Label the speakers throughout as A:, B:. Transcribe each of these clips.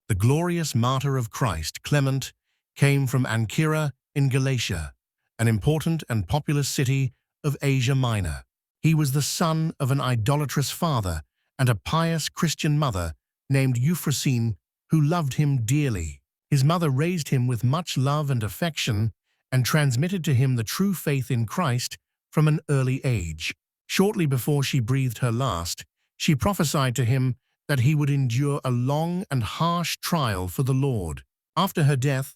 A: The glorious martyr of Christ, Clement, came from Ancyra in Galatia, an important and populous city of Asia Minor. He was the son of an idolatrous father and a pious Christian mother named Euphrosyne, who loved him dearly. His mother raised him with much love and affection and transmitted to him the true faith in Christ from an early age. Shortly before she breathed her last, she prophesied to him that he would endure a long and harsh trial for the Lord. After her death,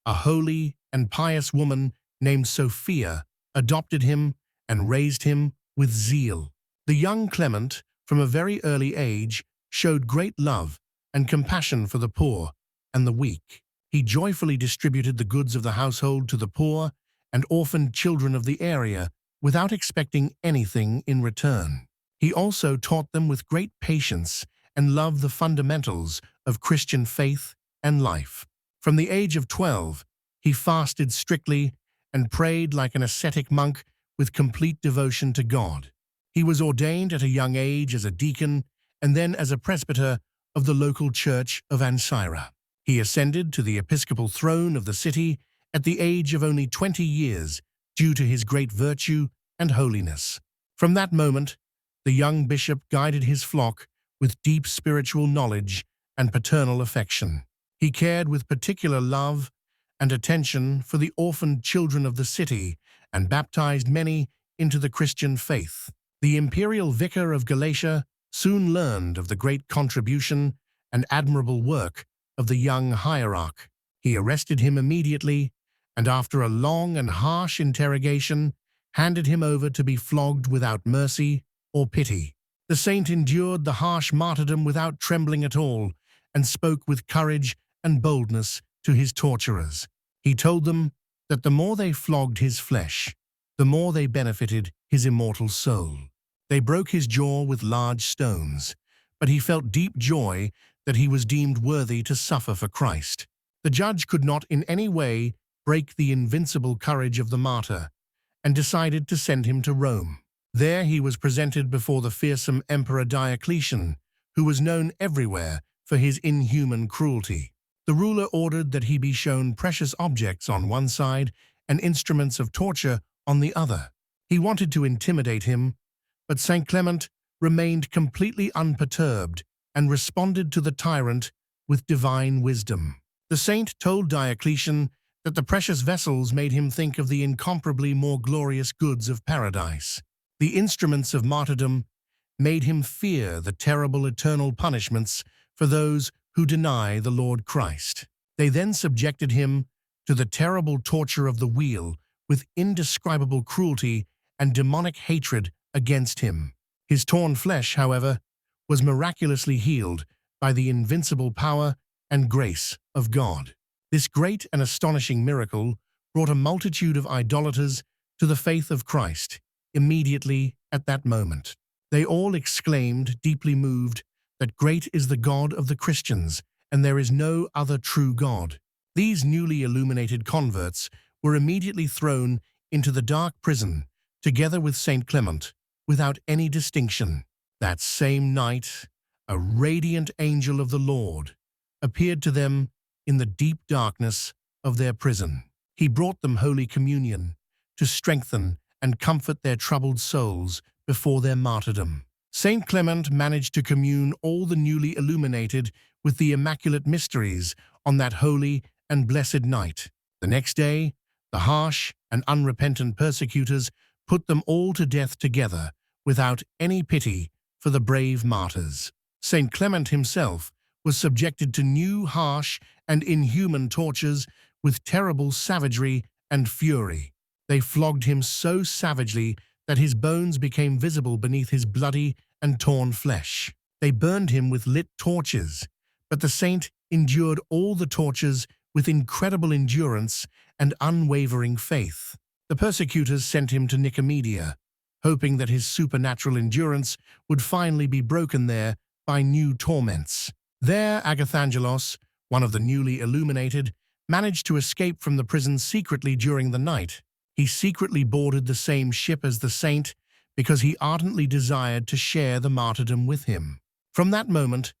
A: a holy and pious woman named Sophia adopted him and raised him with zeal. The young Clement, from a very early age, showed great love and compassion for the poor and the weak. He joyfully distributed the goods of the household to the poor and orphaned children of the area without expecting anything in return. He also taught them with great patience and love the fundamentals of Christian faith and life. From the age of 12, he fasted strictly and prayed like an ascetic monk with complete devotion to God. He was ordained at a young age as a deacon and then as a presbyter of the local church of Ancyra. He ascended to the episcopal throne of the city at the age of only 20 years due to his great virtue and holiness. From that moment, the young bishop guided his flock with deep spiritual knowledge and paternal affection. He cared with particular love and attention for the orphaned children of the city and baptized many into the Christian faith. The imperial vicar of Galatia soon learned of the great contribution and admirable work of the young hierarch. He arrested him immediately and, after a long and harsh interrogation, handed him over to be flogged without mercy or pity. The saint endured the harsh martyrdom without trembling at all and spoke with courage and boldness to his torturers. He told them that the more they flogged his flesh, the more they benefited his immortal soul. They broke his jaw with large stones, but he felt deep joy that he was deemed worthy to suffer for Christ. The judge could not in any way break the invincible courage of the martyr and decided to send him to Rome. There he was presented before the fearsome Emperor Diocletian, who was known everywhere for his inhuman cruelty. The ruler ordered that he be shown precious objects on one side and instruments of torture on the other. He wanted to intimidate him, but St. Clement remained completely unperturbed and responded to the tyrant with divine wisdom. The saint told Diocletian that the precious vessels made him think of the incomparably more glorious goods of paradise. The instruments of martyrdom made him fear the terrible eternal punishments for those who deny the Lord Christ. They then subjected him to the terrible torture of the wheel with indescribable cruelty and demonic hatred against him. His torn flesh, however, was miraculously healed by the invincible power and grace of God. This great and astonishing miracle brought a multitude of idolaters to the faith of Christ immediately at that moment. They all exclaimed, deeply moved, that great is the God of the Christians, and there is no other true God. These newly illuminated converts were immediately thrown into the dark prison, together with St. Clement, without any distinction. That same night, a radiant angel of the Lord appeared to them in the deep darkness of their prison. He brought them Holy Communion to strengthen and comfort their troubled souls before their martyrdom. St. Clement managed to commune all the newly illuminated with the Immaculate Mysteries on that holy and blessed night. The next day, the harsh and unrepentant persecutors put them all to death together without any pity for the brave martyrs. St. Clement himself was subjected to new, harsh, and inhuman tortures with terrible savagery and fury. They flogged him so savagely that his bones became visible beneath his bloody and torn flesh. They burned him with lit torches, but the saint endured all the tortures with incredible endurance and unwavering faith. The persecutors sent him to Nicomedia, hoping that his supernatural endurance would finally be broken there by new torments. There, Agathangelos, one of the newly illuminated, managed to escape from the prison secretly during the night. He secretly boarded the same ship as the saint because he ardently desired to share the martyrdom with him. From that moment,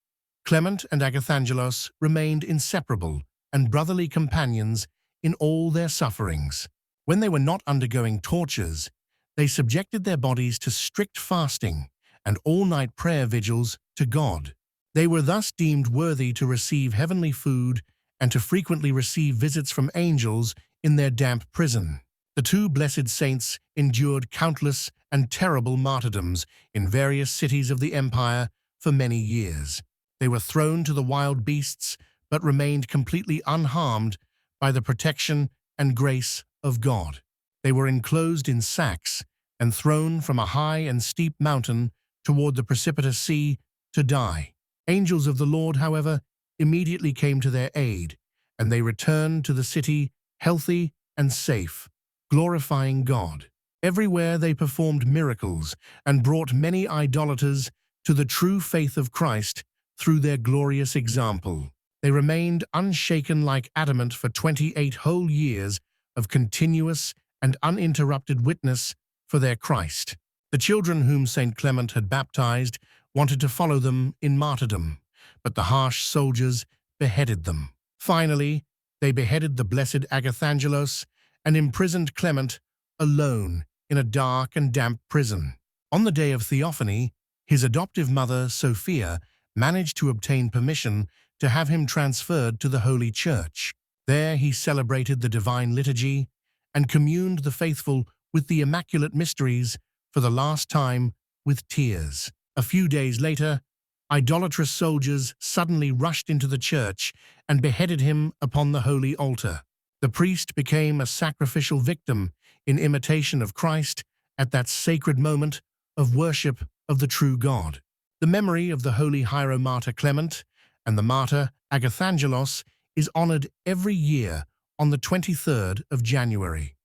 A: Clement and Agathangelos remained inseparable and brotherly companions in all their sufferings. When they were not undergoing tortures, they subjected their bodies to strict fasting and all-night prayer vigils to God. They were thus deemed worthy to receive heavenly food and to frequently receive visits from angels in their damp prison. The two blessed saints endured countless and terrible martyrdoms in various cities of the empire for many years. They were thrown to the wild beasts but remained completely unharmed by the protection and grace of God. They were enclosed in sacks and thrown from a high and steep mountain toward the precipitous sea to die. Angels of the Lord, however, immediately came to their aid, and they returned to the city healthy and safe, glorifying God. Everywhere they performed miracles and brought many idolaters to the true faith of Christ through their glorious example. They remained unshaken like adamant for 28 whole years of continuous and uninterrupted witness for their Christ. The children whom St. Clement had baptized wanted to follow them in martyrdom, but the harsh soldiers beheaded them. Finally, they beheaded the blessed Agathangelos and imprisoned Clement alone in a dark and damp prison. On the day of Theophany, his adoptive mother, Sophia, managed to obtain permission to have him transferred to the Holy Church. There he celebrated the Divine Liturgy and communed the faithful with the Immaculate Mysteries for the last time with tears. A few days later, idolatrous soldiers suddenly rushed into the church and beheaded him upon the holy altar. The priest became a sacrificial victim in imitation of Christ at that sacred moment of worship of the true God. The memory of the holy hieromartyr Clement and the martyr Agathangelos is honored every year on the 23rd of January.